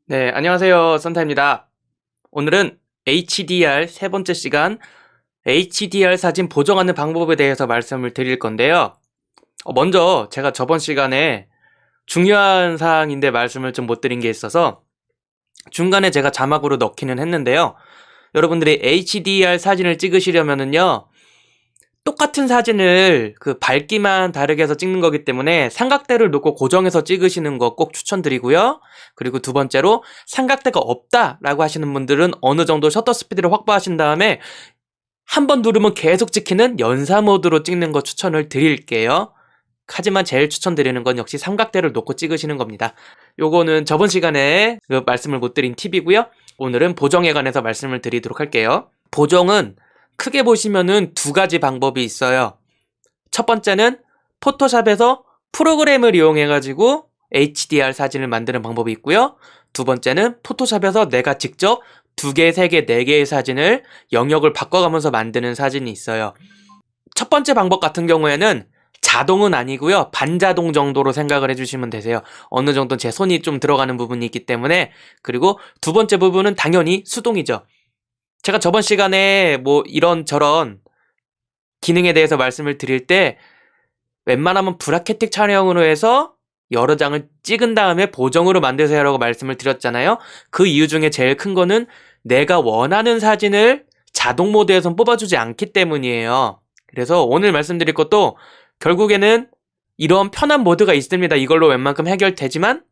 네, 안녕하세요. 산타입니다. 오늘은 HDR 세 번째 시간 HDR 사진 보정하는 방법에 대해서 말씀을 드릴 건데요. 먼저 제가 저번 시간에 중요한 사항인데 말씀을 좀 못 드린 게 있어서 중간에 제가 자막으로 넣기는 했는데요. 여러분들이 HDR 사진을 찍으시려면은요, 똑같은 사진을 그 밝기만 다르게 해서 찍는 거기 때문에 삼각대를 놓고 고정해서 찍으시는 거 꼭 추천드리고요. 그리고 두 번째로 삼각대가 없다라고 하시는 분들은 어느 정도 셔터 스피드를 확보하신 다음에 한 번 누르면 계속 찍히는 연사 모드로 찍는 거 추천을 드릴게요. 하지만 제일 추천드리는 건 역시 삼각대를 놓고 찍으시는 겁니다. 요거는 저번 시간에 그 말씀을 못 드린 팁이고요. 오늘은 보정에 관해서 말씀을 드리도록 할게요. 보정은 크게 보시면은 두 가지 방법이 있어요. 첫 번째는 포토샵에서 프로그램을 이용해가지고 HDR 사진을 만드는 방법이 있고요. 두 번째는 포토샵에서 내가 직접 2개, 3개, 4개의 사진을 영역을 바꿔가면서 만드는 사진이 있어요. 첫 번째 방법 같은 경우에는 자동은 아니고요. 반자동 정도로 생각을 해주시면 되세요. 어느 정도 제 손이 좀 들어가는 부분이 있기 때문에. 그리고 두 번째 부분은 당연히 수동이죠. 제가 저번 시간에 뭐 이런저런 기능에 대해서 말씀을 드릴 때 웬만하면 브라켓틱 촬영으로 해서 여러 장을 찍은 다음에 보정으로 만드세요 라고 말씀을 드렸잖아요. 그 이유 중에 제일 큰 거는 내가 원하는 사진을 자동 모드에선 뽑아주지 않기 때문이에요. 그래서 오늘 말씀드릴 것도 결국에는 이런 편한 모드가 있습니다. 이걸로 웬만큼 해결되지만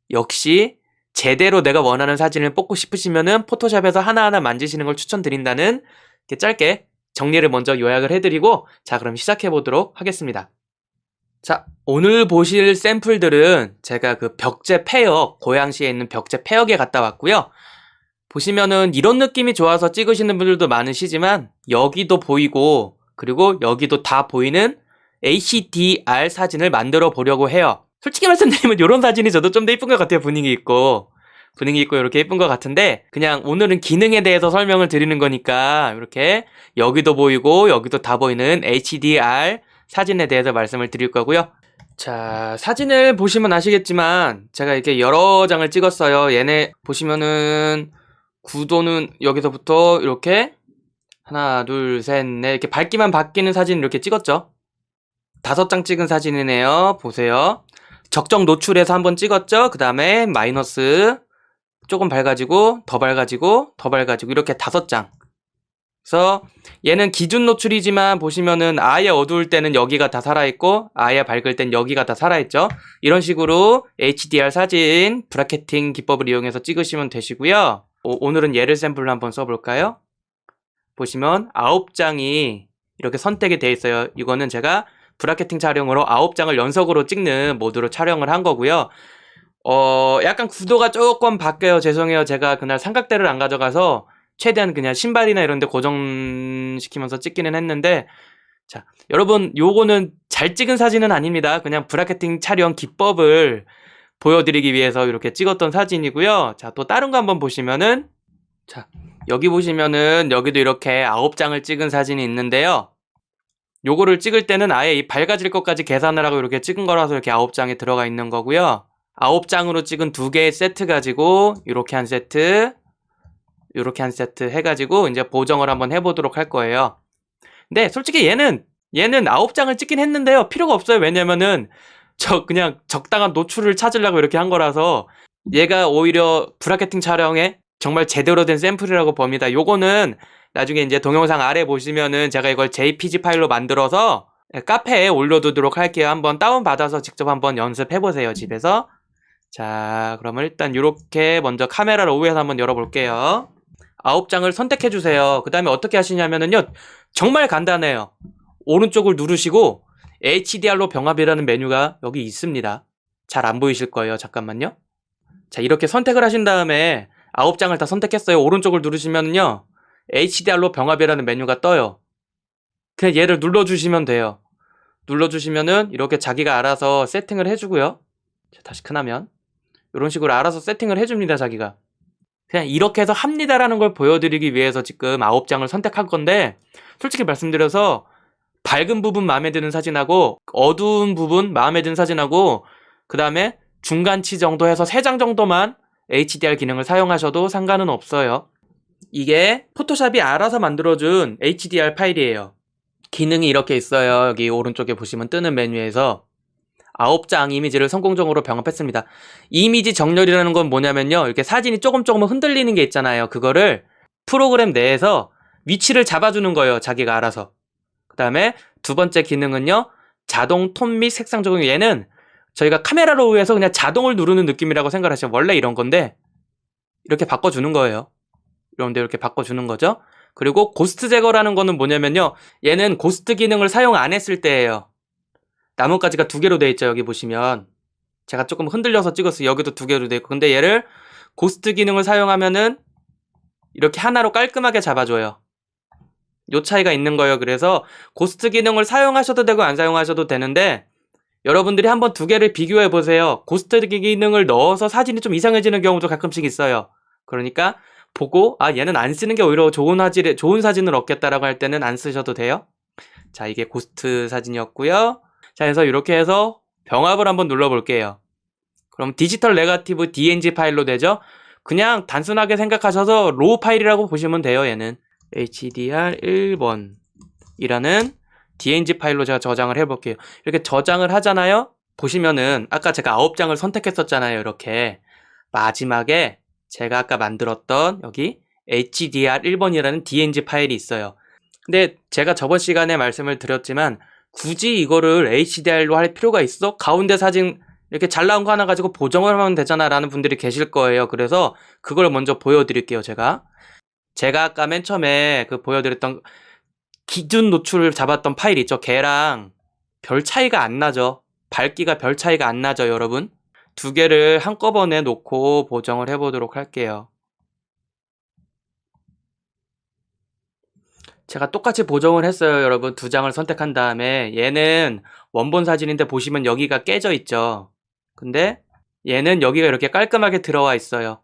역시 제대로 내가 원하는 사진을 뽑고 싶으시면은 포토샵에서 하나하나 만지시는 걸 추천드린다는 이렇게 짧게 정리를 먼저 요약을 해드리고, 자, 그럼 시작해 보도록 하겠습니다. 자, 오늘 보실 샘플들은 제가 그 벽제 폐역, 고양시에 있는 벽제 폐역에 갔다 왔고요. 보시면은 이런 느낌이 좋아서 찍으시는 분들도 많으시지만 여기도 보이고 그리고 여기도 다 보이는 HDR 사진을 만들어 보려고 해요. 솔직히 말씀드리면 이런 사진이 저도 좀 더 이쁜 것 같아요. 분위기 있고 이렇게 예쁜 것 같은데, 그냥 오늘은 기능에 대해서 설명을 드리는 거니까 이렇게 여기도 보이고 여기도 다 보이는 HDR 사진에 대해서 말씀을 드릴 거고요. 자, 사진을 보시면 아시겠지만 제가 이렇게 여러 장을 찍었어요. 얘네 보시면은 구도는 여기서부터 이렇게 하나, 둘, 셋, 넷 이렇게 밝기만 바뀌는 사진 이렇게 찍었죠. 5장 찍은 사진이네요. 보세요. 적정 노출해서 한번 찍었죠. 그 다음에 마이너스 조금 밝아지고 더 밝아지고 더 밝아지고 이렇게 5장. 그래서 얘는 기준 노출이지만 보시면은 아예 어두울 때는 여기가 다 살아있고 아예 밝을 땐 여기가 다 살아있죠. 이런 식으로 HDR 사진 브라켓팅 기법을 이용해서 찍으시면 되시고요. 오늘은 얘를 샘플로 한번 써볼까요? 보시면 9장이 이렇게 선택이 되어 있어요. 이거는 제가 브라켓팅 촬영으로 9장을 연속으로 찍는 모드로 촬영을 한 거고요. 약간 구도가 조금 바뀌어요. 죄송해요. 제가 그날 삼각대를 안 가져가서 최대한 그냥 신발이나 이런 데 고정시키면서 찍기는 했는데, 자, 여러분 요거는 잘 찍은 사진은 아닙니다. 그냥 브라켓팅 촬영 기법을 보여드리기 위해서 이렇게 찍었던 사진이고요. 자, 또 다른 거 한번 보시면은, 자, 여기 보시면은 여기도 이렇게 9장을 찍은 사진이 있는데요. 요거를 찍을 때는 아예 이 밝아질 것까지 계산을 하고 이렇게 찍은 거라서 이렇게 9장에 들어가 있는 거고요. 9장으로 찍은 2개의 세트 가지고 이렇게 한 세트, 이렇게 한 세트 해가지고 이제 보정을 한번 해보도록 할 거예요. 근데 솔직히 얘는 9장을 찍긴 했는데요. 필요가 없어요. 왜냐면은 그냥 적당한 노출을 찾으려고 이렇게 한 거라서 얘가 오히려 브라켓팅 촬영에 정말 제대로 된 샘플이라고 봅니다. 요거는 나중에 이제 동영상 아래 보시면은 제가 이걸 JPG 파일로 만들어서 카페에 올려두도록 할게요. 한번 다운받아서 직접 한번 연습해보세요, 집에서. 자, 그러면 일단 이렇게 먼저 카메라를 오후에서 한번 열어볼게요. 9장을 선택해주세요. 그 다음에 어떻게 하시냐면은요, 정말 간단해요. 오른쪽을 누르시고 HDR로 병합이라는 메뉴가 여기 있습니다. 잘 안 보이실 거예요. 잠깐만요. 자, 이렇게 선택을 하신 다음에 9장을 다 선택했어요. 오른쪽을 누르시면요, HDR로 병합이라는 메뉴가 떠요. 그냥 얘를 눌러주시면 돼요. 눌러주시면은 이렇게 자기가 알아서 세팅을 해주고요. 자, 다시 큰 화면. 이런 식으로 알아서 세팅을 해줍니다. 자기가. 그냥 이렇게 해서 합니다라는 걸 보여드리기 위해서 지금 9장을 선택한 건데, 솔직히 말씀드려서 밝은 부분 마음에 드는 사진하고 어두운 부분 마음에 드는 사진하고 그 다음에 중간치 정도 해서 3장 정도만 HDR 기능을 사용하셔도 상관은 없어요. 이게 포토샵이 알아서 만들어준 HDR 파일이에요. 기능이 이렇게 있어요. 여기 오른쪽에 보시면 뜨는 메뉴에서 9장 이미지를 성공적으로 병합했습니다. 이미지 정렬이라는 건 뭐냐면요. 이렇게 사진이 조금 흔들리는 게 있잖아요. 그거를 프로그램 내에서 위치를 잡아주는 거예요. 자기가 알아서. 그 다음에 두 번째 기능은요. 자동 톤 및 색상 적용. 얘는 저희가 카메라로 의해서 그냥 자동을 누르는 느낌이라고 생각하시면 원래 이런 건데 이렇게 바꿔주는 거예요. 여러분들 이렇게 바꿔주는 거죠. 그리고 고스트 제거라는 거는 뭐냐면요. 얘는 고스트 기능을 사용 안 했을 때예요. 나뭇가지가 두 개로 되어 있죠. 여기 보시면 제가 조금 흔들려서 찍었어요. 여기도 두 개로 되어 있고. 근데 얘를 고스트 기능을 사용하면은 이렇게 하나로 깔끔하게 잡아줘요. 요 차이가 있는 거예요. 그래서 고스트 기능을 사용하셔도 되고 안 사용하셔도 되는데 여러분들이 한번 두 개를 비교해 보세요. 고스트 기능을 넣어서 사진이 좀 이상해지는 경우도 가끔씩 있어요. 그러니까 보고 얘는 안 쓰는 게 오히려 좋은 사진을 얻겠다라고 할 때는 안 쓰셔도 돼요. 자, 이게 고스트 사진이었고요. 자, 그래서 이렇게 해서 병합을 한번 눌러볼게요. 그럼 디지털 네거티브 DNG 파일로 되죠? 그냥 단순하게 생각하셔서 로우 파일이라고 보시면 돼요. 얘는 HDR 1번이라는 DNG 파일로 제가 저장을 해볼게요. 이렇게 저장을 하잖아요. 보시면은 아까 제가 9장을 선택했었잖아요. 이렇게 마지막에 제가 아까 만들었던 여기 HDR 1번이라는 DNG 파일이 있어요. 근데 제가 저번 시간에 말씀을 드렸지만 굳이 이거를 HDR로 할 필요가 있어? 가운데 사진 이렇게 잘 나온 거 하나 가지고 보정을 하면 되잖아 라는 분들이 계실 거예요. 그래서 그걸 먼저 보여드릴게요. 제가 아까 맨 처음에 그 보여드렸던 기준 노출을 잡았던 파일 있죠. 걔랑 별 차이가 안 나죠. 밝기가 별 차이가 안 나죠. 여러분 두 개를 한꺼번에 놓고 보정을 해보도록 할게요. 제가 똑같이 보정을 했어요. 여러분 두 장을 선택한 다음에 얘는 원본 사진인데 보시면 여기가 깨져 있죠. 근데 얘는 여기가 이렇게 깔끔하게 들어와 있어요.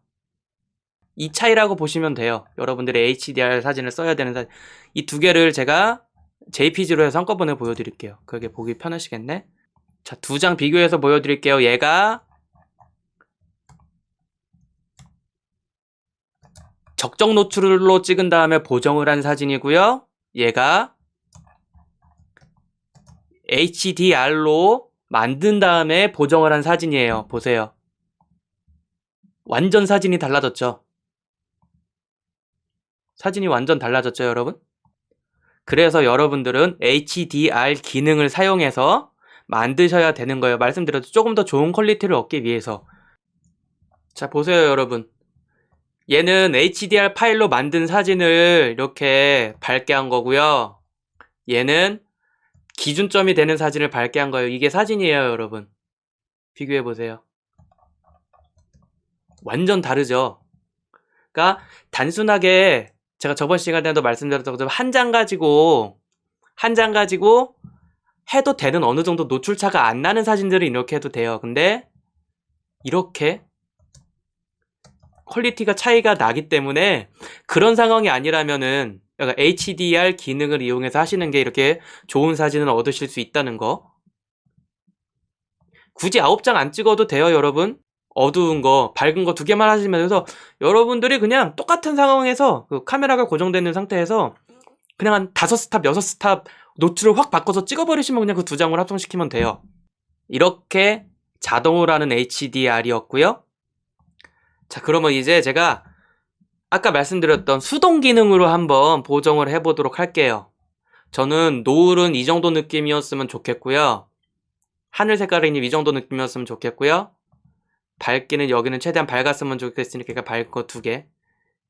이 차이라고 보시면 돼요. 여러분들이 HDR 사진을 써야 되는 사진. 이 두 개를 제가 JPG로 해서 한꺼번에 보여드릴게요. 그게 보기 편하시겠네. 자, 두 장 비교해서 보여드릴게요. 얘가 적정 노출로 찍은 다음에 보정을 한 사진이고요. 얘가 HDR로 만든 다음에 보정을 한 사진이에요. 보세요. 완전 사진이 달라졌죠. 사진이 완전 달라졌죠, 여러분? 그래서 여러분들은 HDR 기능을 사용해서 만드셔야 되는 거예요. 말씀드렸죠. 조금 더 좋은 퀄리티를 얻기 위해서. 자, 보세요, 여러분. 얘는 HDR 파일로 만든 사진을 이렇게 밝게 한 거고요. 얘는 기준점이 되는 사진을 밝게 한 거예요. 이게 사진이에요, 여러분. 비교해 보세요. 완전 다르죠. 그러니까 단순하게 제가 저번 시간에도 말씀드렸던 것처럼 한 장 가지고 해도 되는 어느 정도 노출차가 안 나는 사진들은 이렇게 해도 돼요. 근데 이렇게 퀄리티가 차이가 나기 때문에 그런 상황이 아니라면은 HDR 기능을 이용해서 하시는 게 이렇게 좋은 사진을 얻으실 수 있다는 거. 굳이 9장 안 찍어도 돼요, 여러분. 어두운 거, 밝은 거 두 개만 하시면서 여러분들이 그냥 똑같은 상황에서 그 카메라가 고정되어 있는 상태에서 그냥 한 5스탑, 6스탑 노출을 확 바꿔서 찍어버리시면 그냥 그 두 장을 합성시키면 돼요. 이렇게 자동으로 하는 HDR이었고요. 자, 그러면 이제 제가 아까 말씀드렸던 수동 기능으로 한번 보정을 해보도록 할게요. 저는 노을은 이 정도 느낌이었으면 좋겠고요. 하늘 색깔은 이 정도 느낌이었으면 좋겠고요. 밝기는 여기는 최대한 밝았으면 좋겠으니까 밝은 거 두 개.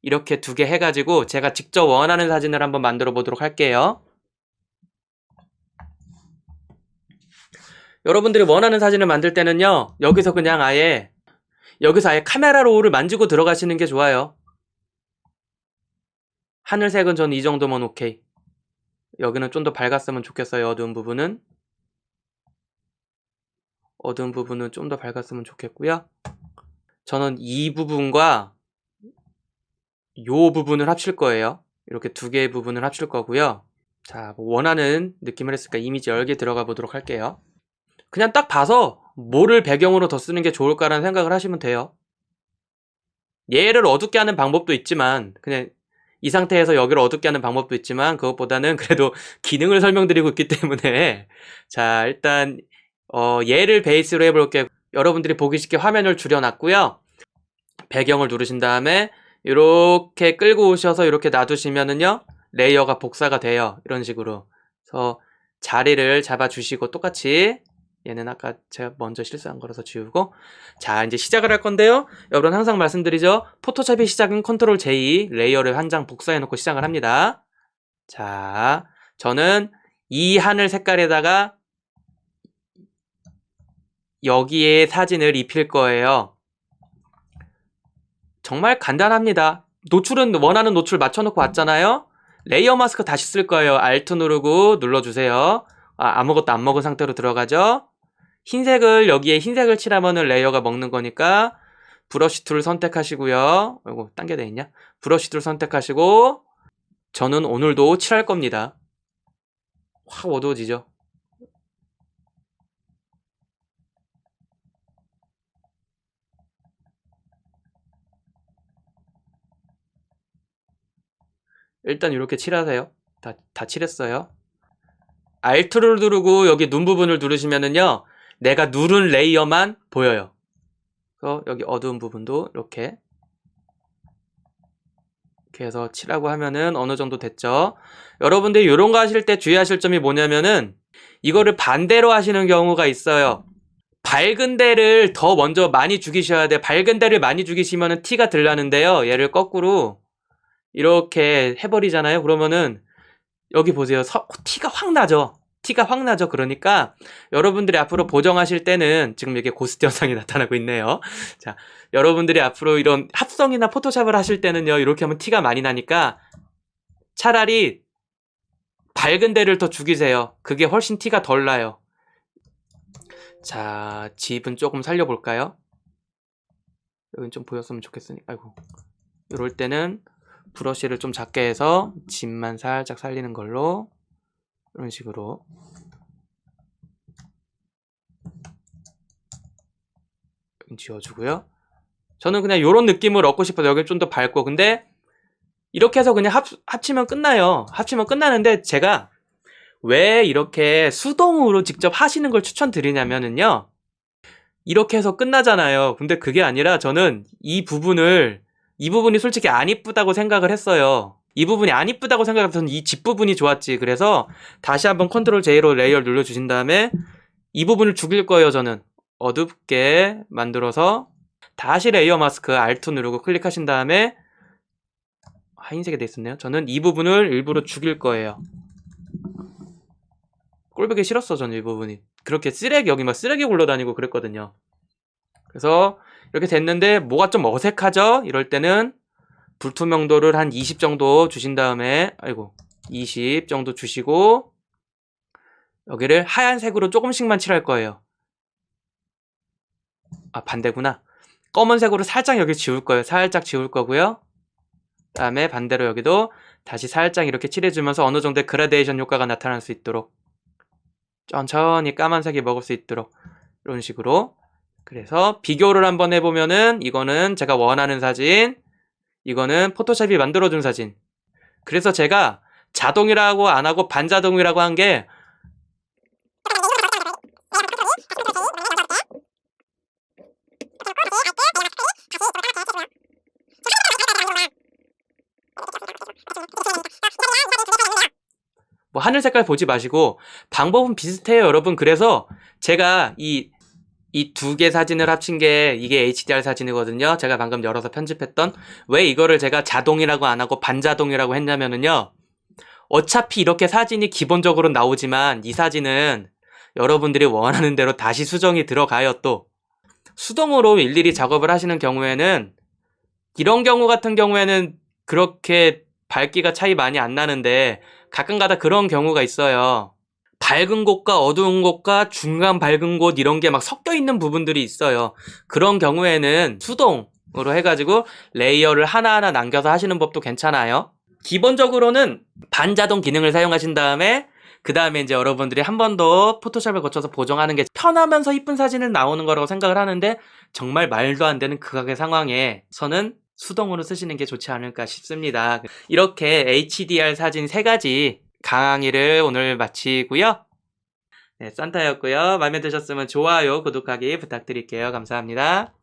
이렇게 두 개 해가지고 제가 직접 원하는 사진을 한번 만들어 보도록 할게요. 여러분들이 원하는 사진을 만들 때는요. 여기서 아예 카메라 롤을 만지고 들어가시는 게 좋아요. 하늘색은 전 이 정도면 오케이. 여기는 좀 더 밝았으면 좋겠어요. 어두운 부분은 좀 더 밝았으면 좋겠고요. 저는 이 부분과 요 부분을 합칠 거예요. 이렇게 두 개의 부분을 합칠 거고요. 자, 원하는 느낌을 했으니까 이미지 열개 들어가 보도록 할게요. 그냥 딱 봐서 뭐를 배경으로 더 쓰는 게 좋을까라는 생각을 하시면 돼요. 얘를 어둡게 하는 방법도 있지만 그냥 이 상태에서 여기를 어둡게 하는 방법도 있지만 그것보다는 그래도 기능을 설명드리고 있기 때문에 자 일단 얘를 베이스로 해볼게요. 여러분들이 보기 쉽게 화면을 줄여놨고요. 배경을 누르신 다음에 이렇게 끌고 오셔서 이렇게 놔두시면은요 레이어가 복사가 돼요. 이런 식으로. 그래서 자리를 잡아주시고 똑같이 얘는 아까 제가 먼저 실수한 거라서 지우고 자 이제 시작을 할 건데요. 여러분 항상 말씀드리죠. 포토샵의 시작은 컨트롤 J 레이어를 한 장 복사해 놓고 시작을 합니다. 자 저는 이 하늘 색깔에다가 여기에 사진을 입힐 거예요. 정말 간단합니다. 노출은 원하는 노출 맞춰놓고 왔잖아요. 레이어 마스크 다시 쓸 거예요. Alt 누르고 눌러주세요. 아무것도 안 먹은 상태로 들어가죠. 흰색을 여기에 흰색을 칠하면은 레이어가 먹는 거니까 브러쉬 툴 선택하시고요. 이거 당겨져 있냐? 브러쉬 툴 선택하시고 저는 오늘도 칠할 겁니다. 확 어두워지죠. 일단 이렇게 칠하세요. 다 칠했어요. Alt를 누르고 여기 눈 부분을 누르시면은요. 내가 누른 레이어만 보여요. 그래서 여기 어두운 부분도 이렇게 해서 칠하고 하면은 어느 정도 됐죠. 여러분들 이런 거 하실 때 주의하실 점이 뭐냐면은 이거를 반대로 하시는 경우가 있어요. 밝은 데를 더 먼저 많이 죽이셔야 돼요. 밝은 데를 많이 죽이시면은 티가 들라는데요. 얘를 거꾸로 이렇게 해버리잖아요. 그러면은 여기 보세요. 티가 확 나죠. 티가 확 나죠. 그러니까 여러분들이 앞으로 보정하실 때는 지금 이렇게 고스트 현상이 나타나고 있네요. 자, 여러분들이 앞으로 이런 합성이나 포토샵을 하실 때는요. 이렇게 하면 티가 많이 나니까 차라리 밝은 데를 더 죽이세요. 그게 훨씬 티가 덜 나요. 자, 집은 조금 살려볼까요? 여긴 좀 보였으면 좋겠으니 아이고. 이럴 때는 브러쉬를 좀 작게 해서 집만 살짝 살리는 걸로 이런 식으로 지워주고요. 저는 그냥 이런 느낌을 얻고 싶어서 여기 좀 더 밝고 근데 이렇게 해서 그냥 합치면 끝나요. 합치면 끝나는데 제가 왜 이렇게 수동으로 직접 하시는 걸 추천드리냐면은요. 이렇게 해서 끝나잖아요. 근데 그게 아니라 저는 이 부분이 솔직히 안 이쁘다고 생각을 했어요. 이 부분이 안 이쁘다고 생각해서 이 뒷부분이 좋았지. 그래서 다시 한번 컨트롤 J로 레이어 눌러주신 다음에 이 부분을 죽일 거예요. 저는 어둡게 만들어서 다시 레이어 마스크 Alt 누르고 클릭하신 다음에 흰색이 돼 있었네요. 저는 이 부분을 일부러 죽일 거예요. 꼴보기 싫었어. 저는 이 부분이 그렇게 여기 막 쓰레기 굴러다니고 그랬거든요. 그래서 이렇게 됐는데 뭐가 좀 어색하죠? 이럴 때는 불투명도를 한 20 정도 주신 다음에 20 정도 주시고 여기를 하얀색으로 조금씩만 칠할 거예요. 반대구나. 검은색으로 살짝 여기 지울 거예요. 살짝 지울 거고요. 그 다음에 반대로 여기도 다시 살짝 이렇게 칠해주면서 어느 정도의 그라데이션 효과가 나타날 수 있도록 천천히 까만색이 먹을 수 있도록 이런 식으로 그래서 비교를 한번 해보면은 이거는 제가 원하는 사진 이거는 포토샵이 만들어준 사진 그래서 제가 자동이라고 안하고 반자동이라고 한 게 뭐 하늘 색깔 보지 마시고 방법은 비슷해요 여러분. 그래서 제가 이 두 개 사진을 합친 게 이게 HDR 사진이거든요. 제가 방금 열어서 편집했던 왜 이거를 제가 자동이라고 안 하고 반자동이라고 했냐면은요. 어차피 이렇게 사진이 기본적으로 나오지만 이 사진은 여러분들이 원하는 대로 다시 수정이 들어가요. 또 수동으로 일일이 작업을 하시는 경우에는 이런 경우 같은 경우에는 그렇게 밝기가 차이 많이 안 나는데 가끔가다 그런 경우가 있어요. 밝은 곳과 어두운 곳과 중간 밝은 곳 이런 게 막 섞여 있는 부분들이 있어요. 그런 경우에는 수동으로 해가지고 레이어를 하나하나 남겨서 하시는 법도 괜찮아요. 기본적으로는 반자동 기능을 사용하신 다음에 그 다음에 이제 여러분들이 한 번 더 포토샵을 거쳐서 보정하는 게 편하면서 이쁜 사진을 나오는 거라고 생각을 하는데 정말 말도 안 되는 극악의 상황에서는 수동으로 쓰시는 게 좋지 않을까 싶습니다. 이렇게 HDR 사진 3가지 강의를 오늘 마치고요. 네, 산타였고요. 마음에 드셨으면 좋아요, 구독하기 부탁드릴게요. 감사합니다.